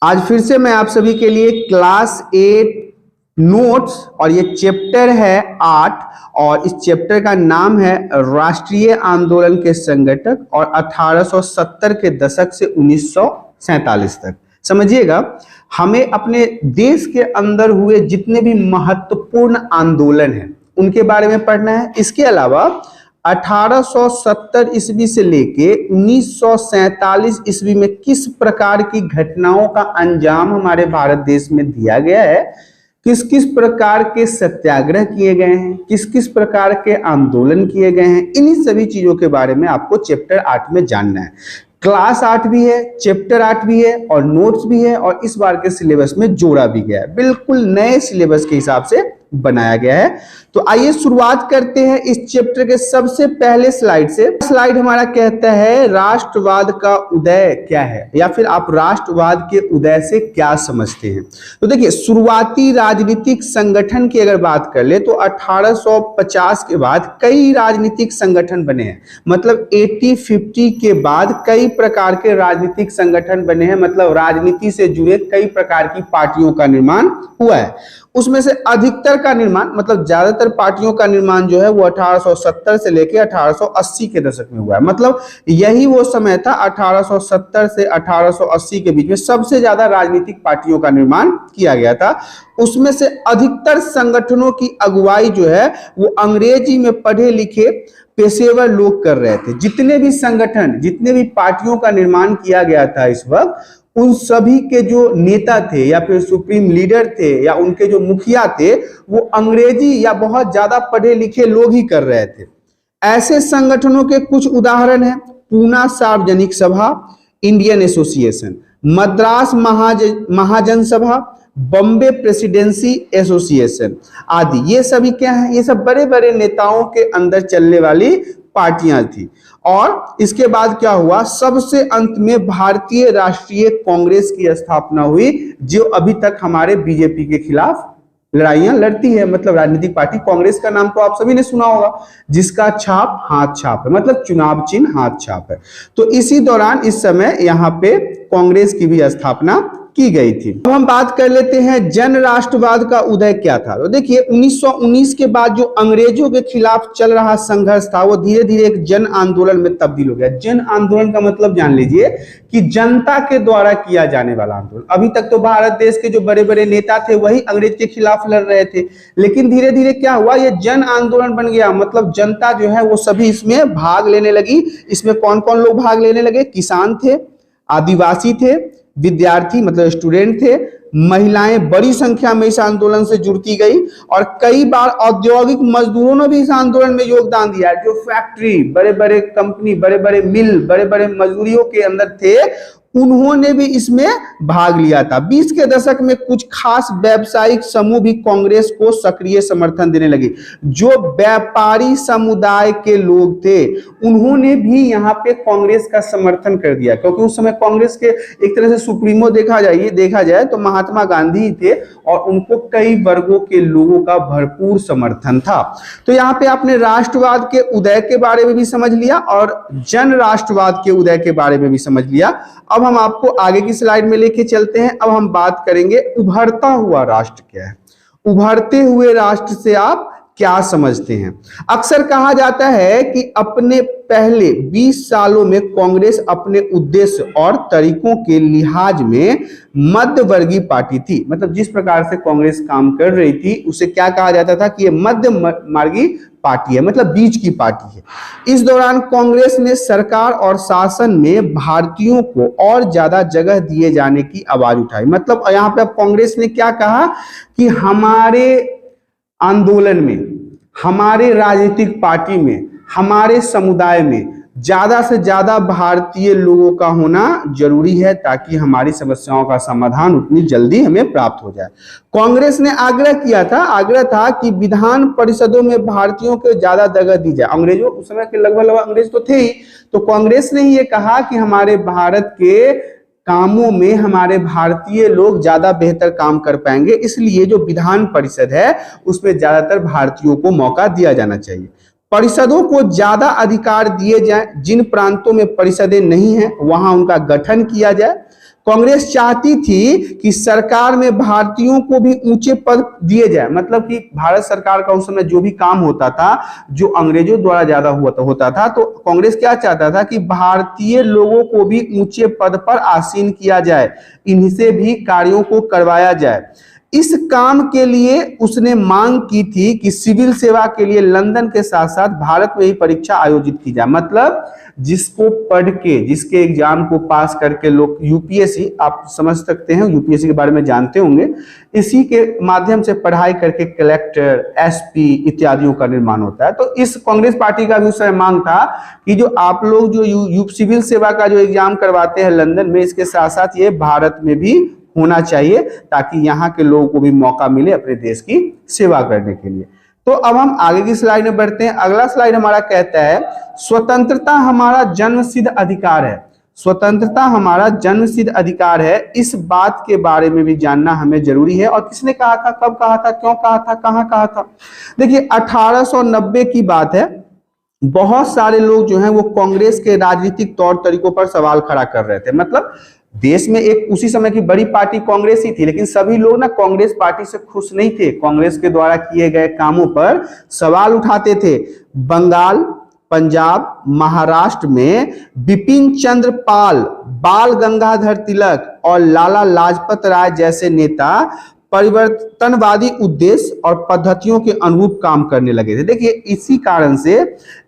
आज फिर से मैं आप सभी के लिए क्लास 8 नोट्स और ये चैप्टर है 8 और इस चैप्टर का नाम है राष्ट्रीय आंदोलन के संगठक और 1870 के दशक से 1947 तक। समझिएगा, हमें अपने देश के अंदर हुए जितने भी महत्वपूर्ण आंदोलन हैं उनके बारे में पढ़ना है। इसके अलावा 1870 ईस्वी से लेके 1947 ईस्वी में किस प्रकार की घटनाओं का अंजाम हमारे भारत देश में दिया गया है, किस किस प्रकार के सत्याग्रह किए गए हैं, किस किस प्रकार के आंदोलन किए गए हैं, इन्हीं सभी चीजों के बारे में आपको चैप्टर 8 में जानना है। क्लास 8 भी है, चैप्टर 8 भी है और नोट्स भी है और इस बार के सिलेबस में जोड़ा भी गया है, बिल्कुल नए सिलेबस के हिसाब से बनाया गया है। तो आइए शुरुआत करते हैं इस चैप्टर के सबसे पहले स्लाइड से। स्लाइड हमारा कहता है राष्ट्रवाद का उदय क्या है, या फिर आप राष्ट्रवाद के उदय से क्या समझते हैं। तो देखिए, शुरुआती राजनीतिक संगठन की अगर बात कर ले तो 1850 के बाद कई राजनीतिक संगठन बने हैं। मतलब 80-50 के बाद कई प्रकार के राजनीतिक संगठन बने हैं, मतलब राजनीति से जुड़े कई प्रकार की पार्टियों का निर्माण हुआ है। उसमें से अधिकतर का निर्माण, मतलब ज्यादातर पार्टियों का निर्माण जो है वो 1870 से लेकर 1880 के दशक में हुआ है। मतलब यही वो समय था, 1870 से 1880 के बीच में सबसे ज्यादा राजनीतिक पार्टियों का निर्माण किया गया था। उसमें से अधिकतर संगठनों की अगुवाई जो है वो अंग्रेजी में पढ़े लिखे पेशेवर लोग कर रहे थे। जितने भी संगठन, जितने भी पार्टियों का निर्माण किया गया था इस वक्त, उन सभी के जो नेता थे या फिर सुप्रीम लीडर थे या उनके जो मुखिया थे वो अंग्रेजी या बहुत ज्यादा पढ़े लिखे लोग ही कर रहे थे। ऐसे संगठनों के कुछ उदाहरण हैं: पूना सार्वजनिक सभा, इंडियन एसोसिएशन, मद्रास महाजन सभा, बॉम्बे प्रेसिडेंसी एसोसिएशन आदि। ये सभी क्या है? ये सब बड़े बड़े नेताओं के अंदर चलने वाली पार्टियां थी। और इसके बाद क्या हुआ? सबसे अंत में भारतीय राष्ट्रीय कांग्रेस की स्थापना हुई, जो अभी तक हमारे बीजेपी के खिलाफ लड़ाइयां लड़ती है। मतलब राजनीतिक पार्टी कांग्रेस का नाम तो आप सभी ने सुना होगा, जिसका छाप हाथ छाप है, मतलब चुनाव चिन्ह हाथ छाप है। तो इसी दौरान इस समय यहाँ पे कांग्रेस की भी स्थापना की गई थी। अब हम बात कर लेते हैं जन राष्ट्रवाद का उदय क्या था। तो देखिए, 1919 के बाद जो अंग्रेजों के खिलाफ चल रहा संघर्ष था वो धीरे धीरे एक जन आंदोलन में तब्दील हो गया। जन आंदोलन का मतलब जान लीजिए कि जनता के द्वारा किया जाने वाला आंदोलन। अभी तक तो भारत देश के जो बड़े बड़े नेता थे वही अंग्रेज के खिलाफ लड़ रहे थे, लेकिन धीरे धीरे क्या हुआ, ये जन आंदोलन बन गया। मतलब जनता जो है वो सभी इसमें भाग लेने लगी। इसमें कौन कौन लोग भाग लेने लगे? किसान थे, आदिवासी थे, विद्यार्थी मतलब स्टूडेंट थे, महिलाएं बड़ी संख्या में इस आंदोलन से जुड़ती गई और कई बार औद्योगिक मजदूरों ने भी इस आंदोलन में योगदान दिया। जो फैक्ट्री, बड़े बड़े कंपनी, बड़े बड़े मिल, बड़े बड़े मजदूरियों के अंदर थे, उन्होंने भी इसमें भाग लिया था। 20 के दशक में कुछ खास व्यावसायिक समूह भी कांग्रेस को सक्रिय समर्थन देने लगे। जो व्यापारी समुदाय के लोग थे उन्होंने भी यहाँ पे कांग्रेस का समर्थन कर दिया, क्योंकि उस समय कांग्रेस के एक तरह से सुप्रीमो देखा जाए तो महात्मा गांधी थे और उनको कई वर्गों के लोगों का भरपूर समर्थन था। तो यहाँ पे आपने राष्ट्रवाद के उदय के बारे में भी समझ लिया और जन राष्ट्रवाद के उदय के बारे में भी समझ लिया। अब हम आपको आगे की स्लाइड में लेके चलते हैं। अब हम बात करेंगे उभरता हुआ राष्ट्र क्या है। उभरते हुए राष्ट्र से आप क्या समझते हैं? अक्सर कहा जाता है कि अपने पहले 20 सालों में कांग्रेस अपने उद्देश्य और तरीकों के लिहाज में मध्यवर्गीय पार्टी थी। मतलब जिस प्रकार से कांग्रेस काम कर रही थी उसे क्या कहा जाता था कि ये मध्य मार्गी पार्टी है, मतलब बीच की पार्टी है। इस दौरान कांग्रेस ने सरकार और शासन में भारतीयों को और ज्यादा जगह दिए जाने की आवाज उठाई। मतलब यहाँ पे अब कांग्रेस ने क्या कहा कि हमारे आंदोलन में, हमारे राजनीतिक पार्टी में, हमारे समुदाय में ज्यादा से ज्यादा भारतीय लोगों का होना जरूरी है, ताकि हमारी समस्याओं का समाधान उतनी जल्दी हमें प्राप्त हो जाए। कांग्रेस ने आग्रह था कि विधान परिषदों में भारतीयों को ज्यादा जगह दी जाए। अंग्रेजों उस समय के लगभग अंग्रेज तो थे ही, तो कांग्रेस ने ही ये कहा कि हमारे भारत के कामों में हमारे भारतीय लोग ज्यादा बेहतर काम कर पाएंगे, इसलिए जो विधान परिषद है उसमें ज्यादातर भारतीयों को मौका दिया जाना चाहिए। परिषदों को ज्यादा अधिकार दिए जाएं, जिन प्रांतों में परिषदें नहीं हैं वहां उनका गठन किया जाए। कांग्रेस चाहती थी कि सरकार में भारतीयों को भी ऊंचे पद दिए जाए, मतलब कि भारत सरकार का उस समय जो भी काम होता था, जो अंग्रेजों द्वारा ज्यादा होता था, तो कांग्रेस क्या चाहता था कि भारतीय लोगों को भी ऊंचे पद पर आसीन किया जाए, इनसे भी कार्यों को करवाया जाए। इस काम के लिए उसने मांग की थी कि सिविल सेवा के लिए लंदन के साथ साथ भारत में ही परीक्षा आयोजित की जाए। मतलब जिसको पढ़ के, जिसके एग्जाम को पास करके लोग यूपीएससी, आप समझ सकते हैं, यूपीएससी के बारे में जानते होंगे, इसी के माध्यम से पढ़ाई करके कलेक्टर, एसपी इत्यादियों का निर्माण होता है। तो इस कांग्रेस पार्टी का भी उस समय मांग था कि जो आप लोग जो सिविल सेवा का जो एग्जाम करवाते हैं लंदन में, इसके साथ साथ ये भारत में भी होना चाहिए, ताकि यहाँ के लोगों को भी मौका मिले अपने देश की सेवा करने के लिए। तो अब हम आगे की स्लाइड में बढ़ते हैं। अगला स्लाइड हमारा कहता है स्वतंत्रता हमारा जन्मसिद्ध अधिकार है। स्वतंत्रता हमारा जन्मसिद्ध अधिकार है, इस बात के बारे में भी जानना हमें जरूरी है। और किसने कहा था, कब कहा था, क्यों कहा था, कहां कहा था? देखिए 1890 की बात है। बहुत सारे लोग जो हैं वो कांग्रेस के राजनीतिक तौर तरीकों पर सवाल खड़ा कर रहे थे। मतलब देश में एक उसी समय की बड़ी पार्टी कांग्रेस ही थी, लेकिन सभी लोग ना कांग्रेस पार्टी से खुश नहीं थे। कांग्रेस के द्वारा किए गए कामों पर सवाल उठाते थे। बंगाल, पंजाब, महाराष्ट्र में बिपिन चंद्र पाल, बाल गंगाधर तिलक और लाला लाजपत राय जैसे नेता परिवर्तनवादी उद्देश्य और पद्धतियों के अनुरूप काम करने लगे थे। देखिए इसी कारण से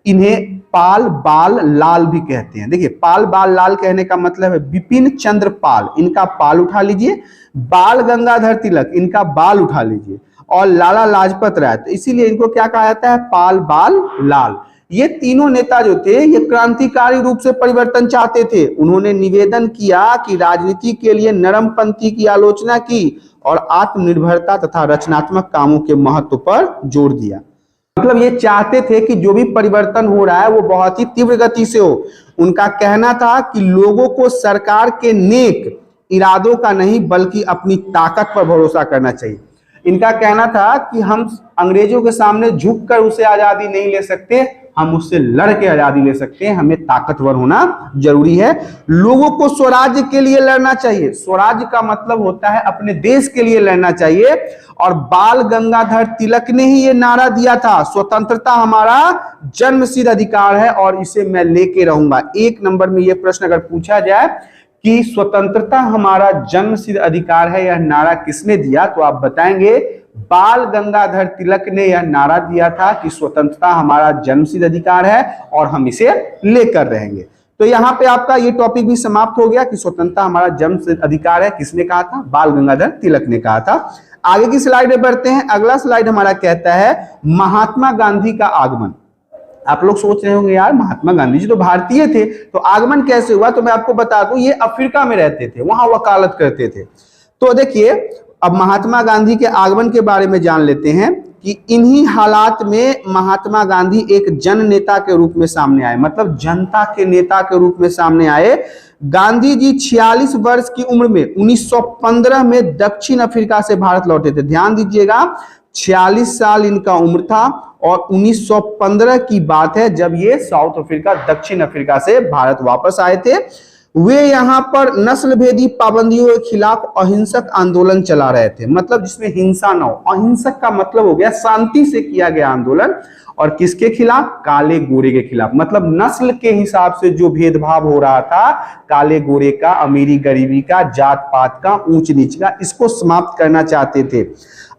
इन्हें पाल बाल लाल भी कहते हैं। देखिए पाल बाल लाल कहने का मतलब है बिपिन चंद्र पाल, इनका पाल उठा लीजिए, बाल गंगाधर तिलक, इनका बाल उठा लीजिए, और लाला लाजपत राय, तो इसीलिए इनको क्या कहा जाता है, पाल बाल लाल। ये तीनों नेता जो थे ये क्रांतिकारी रूप से परिवर्तन चाहते थे। उन्होंने निवेदन किया कि राजनीति के लिए नरमपंथी की आलोचना की और आत्मनिर्भरता तथा रचनात्मक कामों के महत्व पर जोर दिया। मतलब ये चाहते थे कि जो भी परिवर्तन हो रहा है वो बहुत ही तीव्र गति से हो। उनका कहना था कि लोगों को सरकार के नेक इरादों का नहीं बल्कि अपनी ताकत पर भरोसा करना चाहिए। इनका कहना था कि हम अंग्रेजों के सामने झुककर उसे आजादी नहीं ले सकते, हम उससे लड़ के आजादी ले सकते हैं। हमें ताकतवर होना जरूरी है। लोगों को स्वराज्य के लिए लड़ना चाहिए। स्वराज्य का मतलब होता है अपने देश के लिए लड़ना चाहिए। और बाल गंगाधर तिलक ने ही ये नारा दिया था, स्वतंत्रता हमारा जन्मसिद्ध अधिकार है और इसे मैं लेके रहूंगा। एक नंबर में ये प्रश्न अगर पूछा जाए कि स्वतंत्रता हमारा जन्मसिद्ध अधिकार है, यह नारा किसने दिया, तो आप बताएंगे बाल गंगाधर तिलक ने यह नारा दिया था कि स्वतंत्रता हमारा जन्मसिद्ध अधिकार है और हम इसे लेकर रहेंगे। तो यहाँ पे आपका ये टॉपिक भी समाप्त हो गया कि स्वतंत्रता हमारा जन्मसिद्ध अधिकार है, किसने कहा था, बाल गंगाधर तिलक ने कहा था। आगे की स्लाइड में बढ़ते हैं। अगला स्लाइड हमारा कहता है महात्मा गांधी का आगमन। आप लोग सोच रहे होंगे यार महात्मा गांधी जी तो भारतीय थे, तो आगमन कैसे हुआ? तो मैं आपको बता दूं, ये अफ्रीका में रहते थे, वहां वकालत करते थे। तो देखिए अब महात्मा गांधी के आगमन के बारे में जान लेते हैं कि इन्हीं हालात में महात्मा गांधी एक जन नेता के रूप में सामने आए, मतलब जनता के नेता के रूप में सामने आए। गांधी जी 46 वर्ष की उम्र में 1915 में दक्षिण अफ्रीका से भारत लौटे थे। ध्यान दीजिएगा 46 साल इनका उम्र था और 1915 की बात है जब ये साउथ अफ्रीका, दक्षिण अफ्रीका से भारत वापस आए थे। वे यहाँ पर नस्ल भेदी पाबंदियों के खिलाफ अहिंसक आंदोलन चला रहे थे, मतलब जिसमें हिंसा न हो। अहिंसक का मतलब हो गया शांति से किया गया आंदोलन। और किसके खिलाफ? काले गोरे के खिलाफ। मतलब नस्ल के हिसाब से जो भेदभाव हो रहा था, काले गोरे का, अमीरी गरीबी का, जात पात का, ऊंच नीच का, इसको समाप्त करना चाहते थे।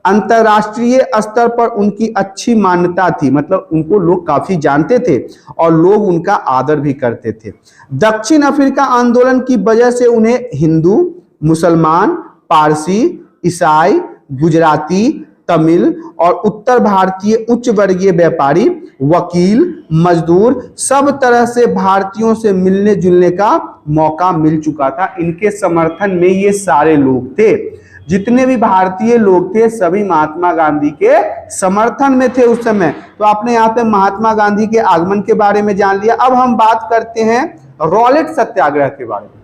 अंतरराष्ट्रीय स्तर पर उनकी अच्छी मान्यता थी, मतलब उनको लोग काफी जानते थे और लोग उनका आदर भी करते थे। दक्षिण अफ्रीका आंदोलन की वजह से उन्हें हिंदू, मुसलमान, पारसी, ईसाई, गुजराती, तमिल और उत्तर भारतीय उच्च वर्गीय व्यापारी, वकील, मजदूर, सब तरह से भारतीयों से मिलने जुलने का मौका मिल चुका था। इनके समर्थन में ये सारे लोग थे। जितने भी भारतीय लोग थे सभी महात्मा गांधी के समर्थन में थे उस समय। तो आपने यहाँ पे महात्मा गांधी के आगमन के बारे में जान लिया। अब हम बात करते हैं रॉलेट सत्याग्रह के बारे में।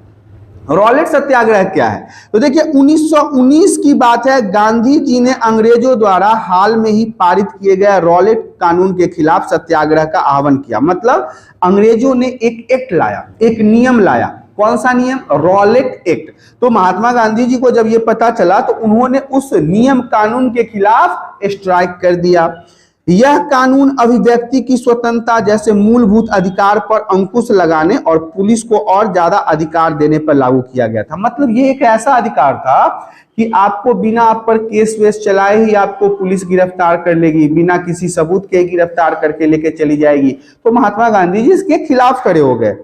रॉलेट सत्याग्रह क्या है? तो देखिए 1919 की बात है। गांधी जी ने अंग्रेजों द्वारा हाल में ही पारित किए गए रॉलेट कानून के खिलाफ सत्याग्रह का आह्वान किया। मतलब अंग्रेजों ने एक एक्ट लाया, एक नियम लाया कौन सा नियम? Rowlatt act. तो महात्मा गांधी जी को जब ये पता चला तो उन्होंने उस नियम कानून के खिलाफ स्ट्राइक कर दिया। यह कानून अभिव्यक्ति की स्वतंत्रता जैसे मूलभूत अधिकार पर अंकुश लगाने और पुलिस को और ज्यादा अधिकार देने पर लागू किया गया था। मतलब ये एक ऐसा अधिकार था कि आपको बिना आप पर केस वेस चलाए ही आपको पुलिस गिरफ्तार कर लेगी, बिना किसी सबूत के गिरफ्तार करके लेके चली जाएगी। तो महात्मा गांधी जी इसके खिलाफ खड़े हो गए।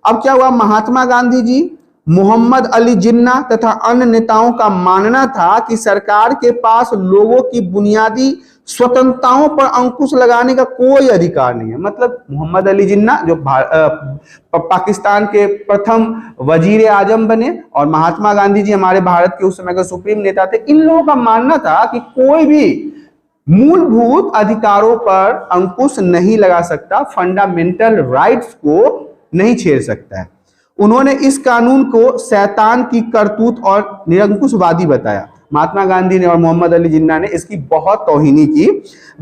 अब क्या हुआ? महात्मा गांधी जी, मोहम्मद अली जिन्ना तथा अन्य नेताओं का मानना था कि सरकार के पास लोगों की बुनियादी स्वतंत्रताओं पर अंकुश लगाने का कोई अधिकार नहीं है। मतलब मोहम्मद अली जिन्ना जो पाकिस्तान के प्रथम वजीर आजम बने और महात्मा गांधी जी हमारे भारत के उस समय के सुप्रीम नेता थे, इन लोगों का मानना था कि कोई भी मूलभूत अधिकारों पर अंकुश नहीं लगा सकता, फंडामेंटल राइट्स को नहीं छेड़ सकता है। उन्होंने इस कानून को शैतान की करतूत और निरंकुशवादी बताया। महात्मा गांधी ने और मोहम्मद अली जिन्ना ने इसकी बहुत तौहीनी की।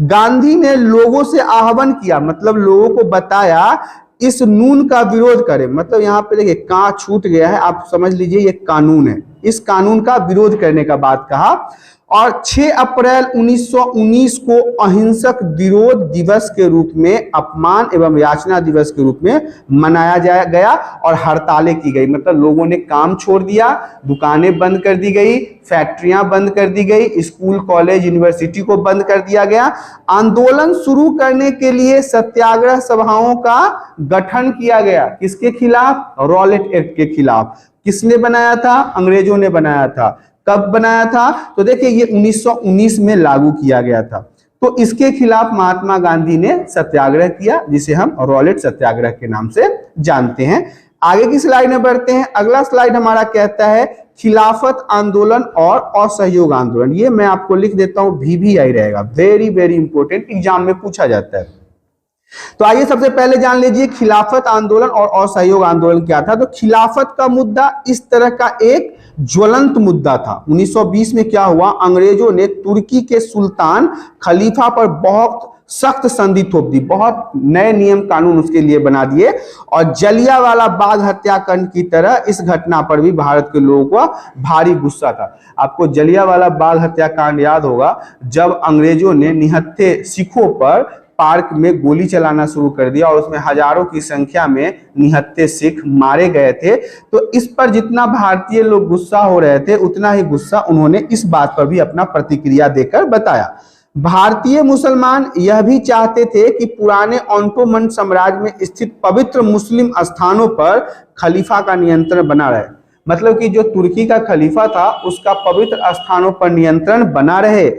गांधी ने लोगों से आह्वान किया, मतलब लोगों को बताया इस कानून का विरोध करें। मतलब यहाँ पे देखिए कहाँ छूट गया है, आप समझ लीजिए ये कानून है, इस कानून का विरोध करने का बात कहा। और 6 अप्रैल 1919 को अहिंसक विरोध दिवस के रूप में, अपमान एवं याचना दिवस के रूप में मनाया गया और हड़तालें की गई। मतलब लोगों ने काम छोड़ दिया, दुकानें बंद कर दी गई, फैक्ट्रियां बंद कर दी गई, स्कूल कॉलेज यूनिवर्सिटी को बंद कर दिया गया। आंदोलन शुरू करने के लिए सत्याग्रह सभाओं का गठन किया गया। किसके खिलाफ? रॉलेट एक्ट के खिलाफ। किसने बनाया था? अंग्रेजों ने बनाया था। कब बनाया था? तो देखिए ये 1919 में लागू किया गया था। तो इसके खिलाफ महात्मा गांधी ने सत्याग्रह किया, जिसे हम रॉलेट सत्याग्रह के नाम से जानते हैं। आगे की स्लाइड में बढ़ते हैं। अगला स्लाइड हमारा कहता है खिलाफत आंदोलन और असहयोग आंदोलन। ये मैं आपको लिख देता हूं, VVI रहेगा, वेरी वेरी इंपॉर्टेंट, एग्जाम में पूछा जाता है। तो आइए सबसे पहले जान लीजिए खिलाफत आंदोलन और असहयोग आंदोलन क्या था। तो खिलाफत का मुद्दा इस तरह का एक ज्वलंत मुद्दा था। 1920 में क्या हुआ? अंग्रेजों ने तुर्की के सुल्तान खलीफा पर बहुत सख्त संधि थोप दी, बहुत नए नियम कानून उसके लिए बना दिए। और जलियांवाला बाग हत्याकांड की तरह इस घटना पर भी भारत के लोगों को भारी गुस्सा था। आपको जलियांवाला बाग हत्याकांड याद होगा, जब अंग्रेजों ने निहत्थे सिखों पर पार्क में गोली चलाना शुरू कर दिया और उसमें हजारों की संख्या में निहत्थे सिख मारे गए थे। तो इस पर जितना भारतीय लोग गुस्सा हो रहे थे, उतना ही गुस्सा उन्होंने इस बात पर भी अपना प्रतिक्रिया देकर बताया। भारतीय मुसलमान यह भी चाहते थे कि पुराने ऑटोमन साम्राज्य में स्थित पवित्र मुस्लिम स्थानों पर खलीफा का नियंत्रण बना रहे। मतलब कि जो तुर्की का खलीफा था उसका पवित्र स्थानों पर नियंत्रण बना रहे।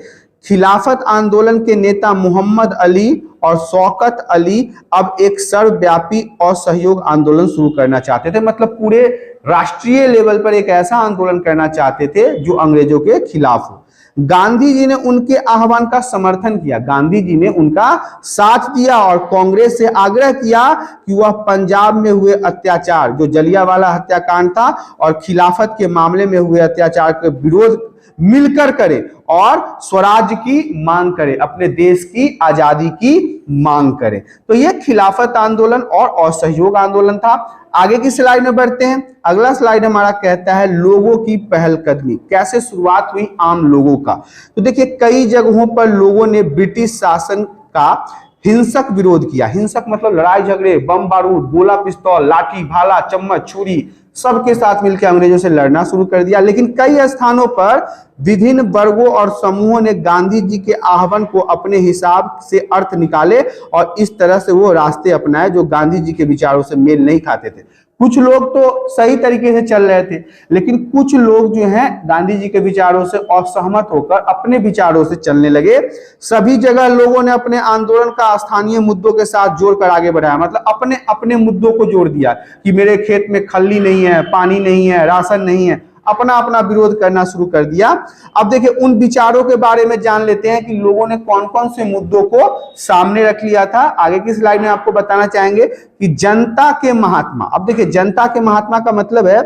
खिलाफत आंदोलन के नेता मोहम्मद अली और शौकत अली अब एक सर्वव्यापी असहयोग आंदोलन शुरू करना चाहते थे। मतलब पूरे राष्ट्रीय लेवल पर एक ऐसा आंदोलन करना चाहते थे जो अंग्रेजों के खिलाफ हो। गांधी जी ने उनके आह्वान का समर्थन किया, गांधी जी ने उनका साथ दिया और कांग्रेस से आग्रह किया कि वह पंजाब में हुए अत्याचार, जो जलियांवाला हत्याकांड था और खिलाफत के मामले में हुए अत्याचार के विरोध मिलकर करे और स्वराज्य की मांग करे, अपने देश की आजादी की मांग करे। तो यह खिलाफत आंदोलन और असहयोग आंदोलन था। आगे की स्लाइड में बढ़ते हैं। अगला स्लाइड हमारा कहता है लोगों की पहलकदमी, कैसे शुरुआत हुई आम लोगों का। तो देखिए कई जगहों पर लोगों ने ब्रिटिश शासन का हिंसक विरोध किया। हिंसक मतलब लड़ाई झगड़े, बम बारूद, गोला पिस्तौल, लाठी भाला, चम्मच, छुरी, सबके साथ मिलकर अंग्रेजों से लड़ना शुरू कर दिया। लेकिन कई स्थानों पर विभिन्न वर्गों और समूहों ने गांधी जी के आह्वान को अपने हिसाब से अर्थ निकाले और इस तरह से वो रास्ते अपनाए जो गांधी जी के विचारों से मेल नहीं खाते थे। कुछ लोग तो सही तरीके से चल रहे थे, लेकिन कुछ लोग जो हैं गांधी जी के विचारों से असहमत होकर अपने विचारों से चलने लगे। सभी जगह लोगों ने अपने आंदोलन का स्थानीय मुद्दों के साथ जोड़कर आगे बढ़ाया। मतलब अपने अपने मुद्दों को जोड़ दिया कि मेरे खेत में खल्ली नहीं है, पानी नहीं है, राशन नहीं है, अपना अपना विरोध करना शुरू कर दिया। अब देखिए उन विचारों के बारे में जान लेते हैं कि लोगों ने कौन कौन से मुद्दों को सामने रख लिया था। आगे की स्लाइड में आपको बताना चाहेंगे कि जनता के महात्मा। अब देखिए जनता के महात्मा का मतलब है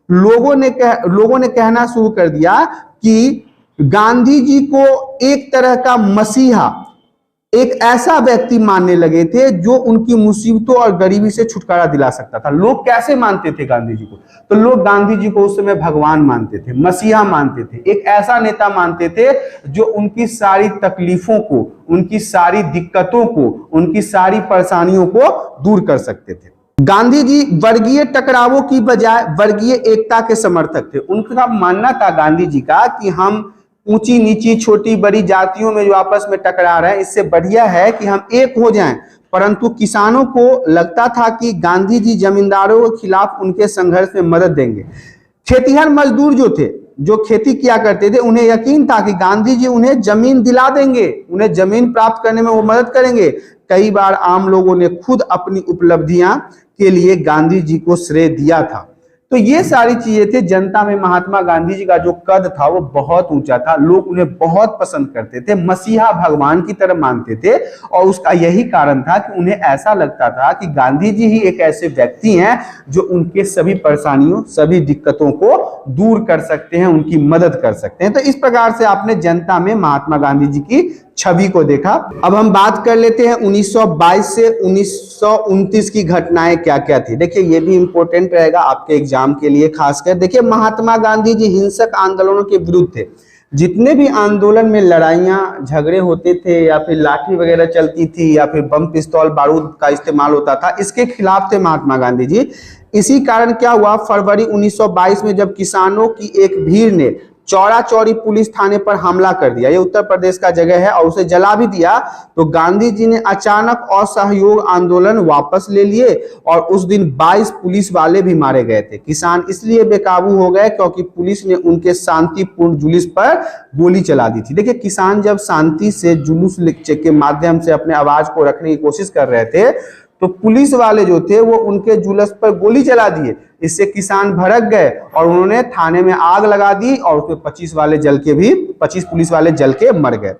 लोगों ने कहना शुरू कर दिया कि गांधी जी को एक तरह का मसीहा, एक ऐसा व्यक्ति मानने लगे थे जो उनकी मुसीबतों और गरीबी से छुटकारा दिला सकता था। लोग कैसे मानते थे गांधी जी को? तो लोग गांधी जी को उस समय भगवान मानते थे, मसीहा मानते थे, एक ऐसा नेता मानते थे जो उनकी सारी तकलीफों को, उनकी सारी दिक्कतों को, उनकी सारी परेशानियों को दूर कर सकते थे। गांधी जी वर्गीय टकरावों की बजाय वर्गीय एकता के समर्थक थे। उनका मानना था गांधी जी का कि हम ऊंची नीची छोटी बड़ी जातियों में जो आपस में टकरा रहे हैं, इससे बढ़िया है कि हम एक हो जाएं। परंतु किसानों को लगता था कि गांधी जी जमींदारों के खिलाफ उनके संघर्ष में मदद देंगे। खेतीहर मजदूर जो थे, जो खेती किया करते थे, उन्हें यकीन था कि गांधी जी उन्हें जमीन दिला देंगे, उन्हें जमीन प्राप्त करने में वो मदद करेंगे। कई बार आम लोगों ने खुद अपनी उपलब्धियां के लिए गांधी जी को श्रेय दिया था। तो ये सारी चीजें थे। जनता में महात्मा गांधी जी का जो कद था वो बहुत ऊंचा था, लोग उन्हें बहुत पसंद करते थे, मसीहा भगवान की तरह मानते थे। और उसका यही कारण था कि उन्हें ऐसा लगता था कि गांधी जी ही एक ऐसे व्यक्ति हैं जो उनके सभी परेशानियों, सभी दिक्कतों को दूर कर सकते हैं, उनकी मदद कर सकते हैं। तो इस प्रकार से आपने जनता में महात्मा गांधी जी की छवि को देखा। अब हम बात कर लेते हैं 1922 से 1929 की घटनाएं क्या क्या थी। देखिए ये भी इंपॉर्टेंट रहेगा आपके एग्जाम के लिए खासकर। देखिए महात्मा गांधी जी हिंसक आंदोलनों के विरुद्ध थे। जितने भी आंदोलन में लड़ाइयां झगड़े होते थे या फिर लाठी वगैरह चलती थी या फिर बम पिस्तौल बारूद का इस्तेमाल होता था, इसके खिलाफ थे महात्मा गांधी जी। इसी कारण क्या हुआ, फरवरी 1922 में जब किसानों की एक भीड़ ने चौरा चौरी पुलिस थाने पर हमला कर दिया, ये उत्तर प्रदेश का जगह है, और उसे जला भी दिया, तो गांधी जी ने अचानक असहयोग आंदोलन वापस ले लिए और उस दिन 22 पुलिस वाले भी मारे गए थे। किसान इसलिए बेकाबू हो गए क्योंकि पुलिस ने उनके शांतिपूर्ण जुलूस पर गोली चला दी थी। देखिए किसान जब शांति से जुलूस के माध्यम से अपने आवाज को रखने की कोशिश कर रहे थे, तो पुलिस वाले जो थे वो उनके जुलूस पर गोली चला दिए। इससे किसान भड़क गए और उन्होंने थाने में आग लगा दी और उसमें 25 पुलिस वाले जल के मर गए।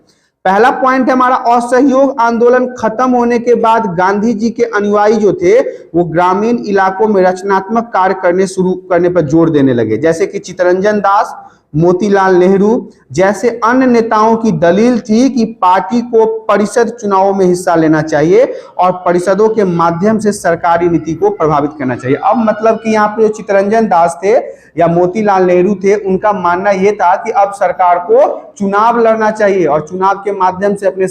पहला पॉइंट है हमारा, असहयोग आंदोलन खत्म होने के बाद गांधी जी के अनुयायी जो थे वो ग्रामीण इलाकों में रचनात्मक कार्य शुरू करने पर जोर देने लगे। जैसे कि चित्तरंजन दास, मोतीलाल नेहरू जैसे अन्य नेताओं की दलील थी कि पार्टी को परिषद चुनावों में हिस्सा लेना चाहिए और परिषदों के माध्यम से सरकारी नीति को प्रभावित करना चाहिए। अब मतलब कि यहाँ पे जो चित्तरंजन दास थे या मोतीलाल नेहरू थे, उनका मानना यह था कि अब सरकार को चुनाव लड़ना चाहिए और चुनाव के माध्यम से अपने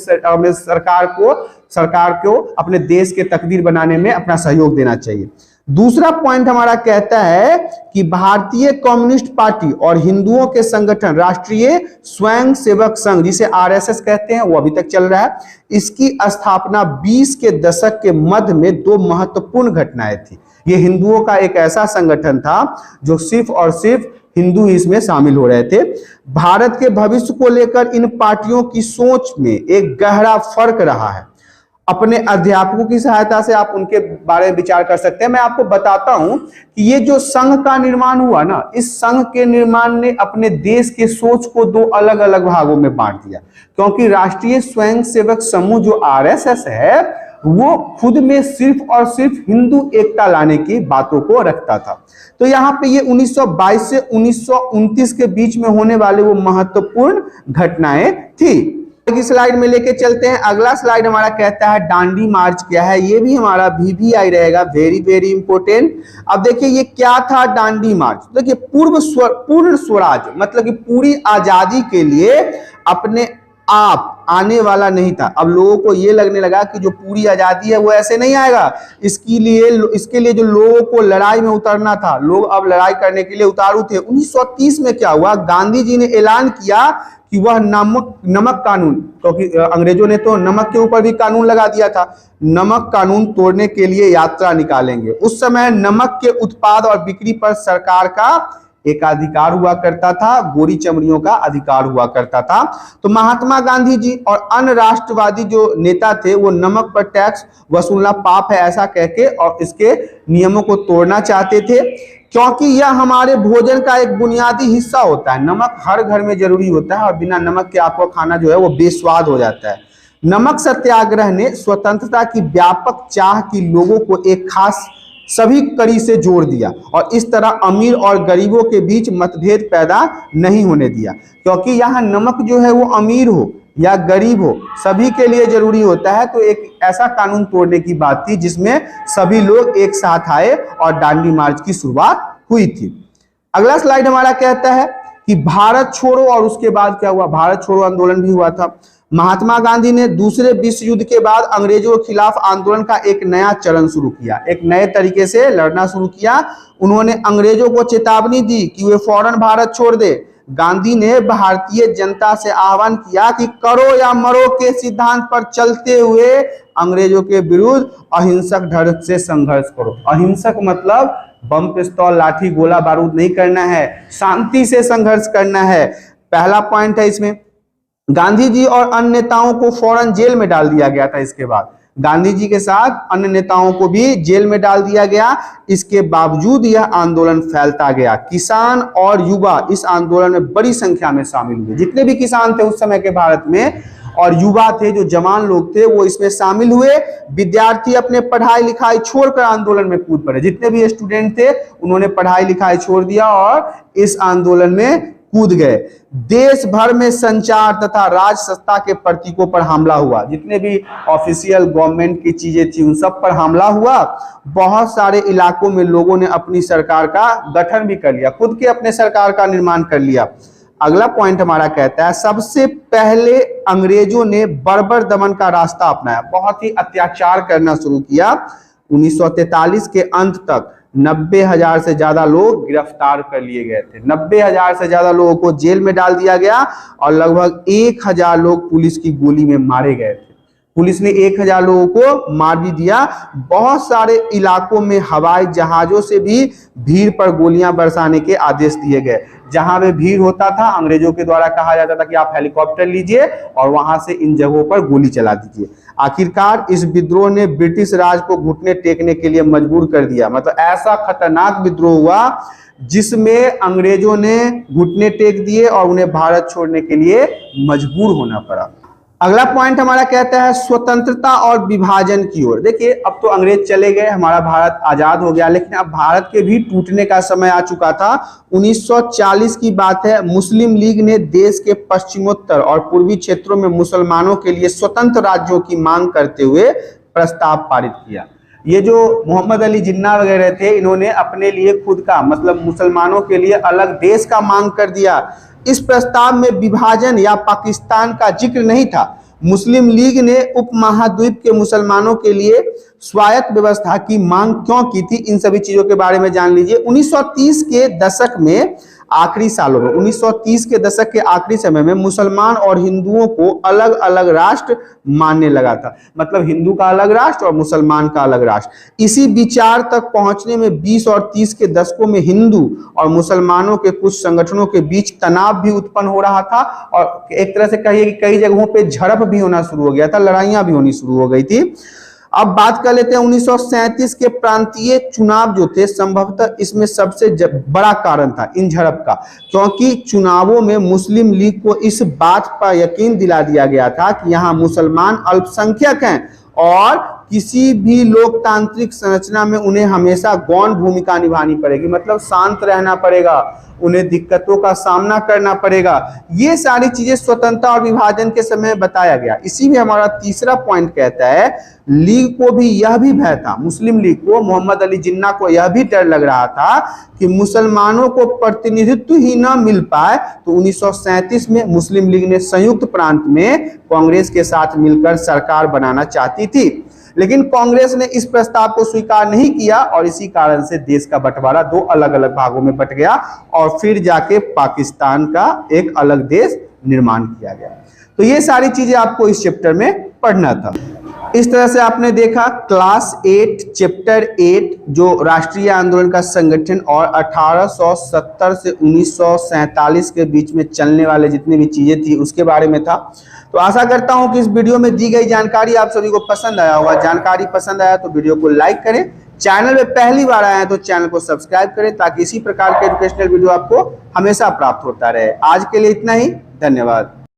सरकार को अपने देश के तकदीर बनाने में अपना सहयोग देना चाहिए। दूसरा पॉइंट हमारा कहता है कि भारतीय कम्युनिस्ट पार्टी और हिंदुओं के संगठन राष्ट्रीय स्वयंसेवक संघ, जिसे आरएसएस कहते हैं, वो अभी तक चल रहा है। इसकी स्थापना 20 के दशक के मध्य में 2 महत्वपूर्ण घटनाएं थी। ये हिंदुओं का एक ऐसा संगठन था जो सिर्फ और सिर्फ हिंदू ही इसमें शामिल हो रहे थे। भारत के भविष्य को लेकर इन पार्टियों की सोच में एक गहरा फर्क रहा है। अपने अध्यापकों की सहायता से आप उनके बारे में विचार कर सकते हैं। मैं आपको बताता हूं कि ये जो संघ का निर्माण हुआ ना, इस संघ के निर्माण ने अपने देश के सोच को 2 अलग अलग भागों में बांट दिया, क्योंकि राष्ट्रीय स्वयंसेवक समूह जो आरएसएस है वो खुद में सिर्फ और सिर्फ हिंदू एकता लाने की बातों को रखता था। तो यहाँ पे ये 1922 से 1929 के बीच में होने वाले वो महत्वपूर्ण घटनाएं थी। अगली स्लाइड में लेके चलते हैं। अगला स्लाइड हमारा कहता है दांडी मार्च क्या है। ये भी हमारा VVI रहेगा, वेरी वेरी इंपोर्टेंट। अब देखिए ये क्या था दांडी मार्च। देखिए पूर्ण स्वराज मतलब कि पूरी आजादी के लिए अपने आप आने वाला नहीं था। अब लोगों को ये लगने लगा कि जो पूरी आजादी है वो ऐसे नहीं आएगा, इसके लिए जो लोगों को लड़ाई में उतरना था, लोग अब लड़ाई करने के लिए उतारू थे। 1930 में क्या हुआ, गांधी जी ने ऐलान किया कि वह नमक कानून, क्योंकि अंग्रेजों ने तो नमक के ऊपर भी कानून लगा दिया था, नमक कानून तोड़ने के लिए यात्रा निकालेंगे। उस समय नमक के उत्पाद और बिक्री पर सरकार का एकाधिकार हुआ करता था, गोरी चमड़ियों का अधिकार हुआ करता था। तो महात्मा गांधी जी और अन्य राष्ट्रवादी जो नेता थे वो नमक पर टैक्स वसूलना पाप है ऐसा कहके और इसके नियमों को तोड़ना चाहते थे, क्योंकि यह हमारे भोजन का एक बुनियादी हिस्सा होता है। नमक हर घर में जरूरी होता है और बिना नमक के आपका खाना जो है वो बेस्वाद हो जाता है। नमक सत्याग्रह ने स्वतंत्रता की व्यापक चाह की लोगों को एक खास सभी कड़ी से जोड़ दिया और इस तरह अमीर और गरीबों के बीच मतभेद पैदा नहीं होने दिया, क्योंकि यहाँ नमक जो है वो अमीर हो या गरीब हो सभी के लिए जरूरी होता है। तो एक ऐसा कानून तोड़ने की बात थी जिसमें सभी लोग एक साथ आए और दांडी मार्च की शुरुआत हुई थी। अगला स्लाइड हमारा कहता है कि भारत छोड़ो, और उसके बाद क्या हुआ, भारत छोड़ो आंदोलन भी हुआ था। महात्मा गांधी ने दूसरे विश्व युद्ध के बाद अंग्रेजों के खिलाफ आंदोलन का एक नया चरण शुरू किया, एक नए तरीके से लड़ना शुरू किया। उन्होंने अंग्रेजों को चेतावनी दी कि वे फौरन भारत छोड़ दे। गांधी ने भारतीय जनता से आह्वान किया कि करो या मरो के सिद्धांत पर चलते हुए अंग्रेजों के विरुद्ध अहिंसक ढंग से संघर्ष करो। अहिंसक मतलब बम पिस्तौल लाठी गोला बारूद नहीं करना है, शांति से संघर्ष करना है। पहला पॉइंट है इसमें। गांधी जी और अन्य नेताओं को फौरन जेल में डाल दिया गया था। इसके बाद गांधी जी के साथ अन्य नेताओं को भी जेल में डाल दिया गया। इसके बावजूद यह आंदोलन फैलता गया। किसान और युवा इस आंदोलन में बड़ी संख्या में शामिल हुए। जितने भी किसान थे उस समय के भारत में और युवा थे, जो जवान लोग थे, वो इसमें शामिल हुए। विद्यार्थी अपने पढ़ाई लिखाई छोड़कर आंदोलन में कूद पड़े। जितने भी स्टूडेंट थे उन्होंने पढ़ाई लिखाई छोड़ दिया और इस आंदोलन में कूद गए। देश भर में संचार तथा राज सत्ता के प्रतीकों पर हमला हुआ। जितने भी ऑफिशियल गवर्नमेंट की चीजें थी उन सब पर हमला हुआ। बहुत सारे इलाकों में लोगों ने अपनी सरकार का गठन भी कर लिया, खुद के अपने सरकार का निर्माण कर लिया। अगला पॉइंट हमारा कहता है, सबसे पहले अंग्रेजों ने बर्बर दमन का रास्ता अपनाया, बहुत ही अत्याचार करना शुरू किया। 1943 के अंत तक 90,000 से ज्यादा लोग गिरफ्तार कर लिए गए थे। 90,000 से ज्यादा लोगों को जेल में डाल दिया गया और लगभग 1,000 लोग पुलिस की गोली में मारे गए थे। पुलिस ने 1,000 लोगों को मार भी दिया। बहुत सारे इलाकों में हवाई जहाजों से भी भीड़ पर गोलियां बरसाने के आदेश दिए गए। जहां पे भीड़ होता था अंग्रेजों के द्वारा कहा जाता था कि आप हेलीकॉप्टर लीजिए और वहां से इन जगहों पर गोली चला दीजिए। आखिरकार इस विद्रोह ने ब्रिटिश राज को घुटने टेकने के लिए मजबूर कर दिया। मतलब ऐसा खतरनाक विद्रोह हुआ जिसमें अंग्रेजों ने घुटने टेक दिए और उन्हें भारत छोड़ने के लिए मजबूर होना पड़ा। अगला पॉइंट हमारा कहता है स्वतंत्रता और विभाजन की ओर। देखिए अब तो अंग्रेज चले गए, हमारा भारत आजाद हो गया, लेकिन अब भारत के भी टूटने का समय आ चुका था। 1940 की बात है। मुस्लिम लीग ने देश के पश्चिमोत्तर और पूर्वी क्षेत्रों में मुसलमानों के लिए स्वतंत्र राज्यों की मांग करते हुए प्रस्ताव पारित किया। ये जो मोहम्मद अली जिन्ना वगैरह थे, इन्होंने अपने लिए खुद का मतलब मुसलमानों के लिए अलग देश का मांग कर दिया। इस प्रस्ताव में विभाजन या पाकिस्तान का जिक्र नहीं था। मुस्लिम लीग ने उपमहाद्वीप के मुसलमानों के लिए स्वायत्त व्यवस्था की मांग क्यों की थी, इन सभी चीजों के बारे में जान लीजिए। 1930 के दशक में आखिरी सालों में 1930 के दशक के आखिरी समय में मुसलमान और हिंदुओं को अलग अलग राष्ट्र मानने लगा था। मतलब हिंदू का अलग राष्ट्र और मुसलमान का अलग राष्ट्र। इसी विचार तक पहुंचने में 20 और 30 के दशकों में हिंदू और मुसलमानों के कुछ संगठनों के बीच तनाव भी उत्पन्न हो रहा था और एक तरह से कहिए कि कई जगहों पे झड़प भी होना शुरू हो गया था, लड़ाइयां भी होनी शुरू हो गई थी। अब बात कर लेते हैं 1937 के प्रांतीय चुनाव जो थे, संभवतः इसमें सबसे बड़ा कारण था इन झड़प का, क्योंकि चुनावों में मुस्लिम लीग को इस बात पर यकीन दिला दिया गया था कि यहाँ मुसलमान अल्पसंख्यक हैं और किसी भी लोकतांत्रिक संरचना में उन्हें हमेशा गौण भूमिका निभानी पड़ेगी। मतलब शांत रहना पड़ेगा, उन्हें दिक्कतों का सामना करना पड़ेगा। ये सारी चीजें स्वतंत्रता और विभाजन के समय बताया गया। इसी में हमारा तीसरा पॉइंट कहता है, लीग को भी यह भी भय था, मुस्लिम लीग को, मोहम्मद अली जिन्ना को यह भी डर लग रहा था कि मुसलमानों को प्रतिनिधित्व ही न मिल पाए। तो 1937 में मुस्लिम लीग ने संयुक्त प्रांत में कांग्रेस के साथ मिलकर सरकार बनाना चाहती थी, लेकिन कांग्रेस ने इस प्रस्ताव को स्वीकार नहीं किया और इसी कारण से देश का बंटवारा दो अलग अलग भागों में बट गया और फिर जाके पाकिस्तान का एक अलग देश निर्माण किया गया। तो ये सारी चीजें आपको इस चैप्टर में पढ़ना था। इस तरह से आपने देखा क्लास 8 चैप्टर 8 जो राष्ट्रीय आंदोलन का संगठन और 1870 से 1947 के बीच में चलने वाले जितनी भी चीजें थी उसके बारे में था। तो आशा करता हूं कि इस वीडियो में दी गई जानकारी आप सभी को पसंद आया होगा। जानकारी पसंद आया तो वीडियो को लाइक करें, चैनल में पहली बार आए हैं तो चैनल को सब्सक्राइब करें ताकि इसी प्रकार के एजुकेशनल वीडियो आपको हमेशा प्राप्त होता रहे। आज के लिए इतना ही, धन्यवाद।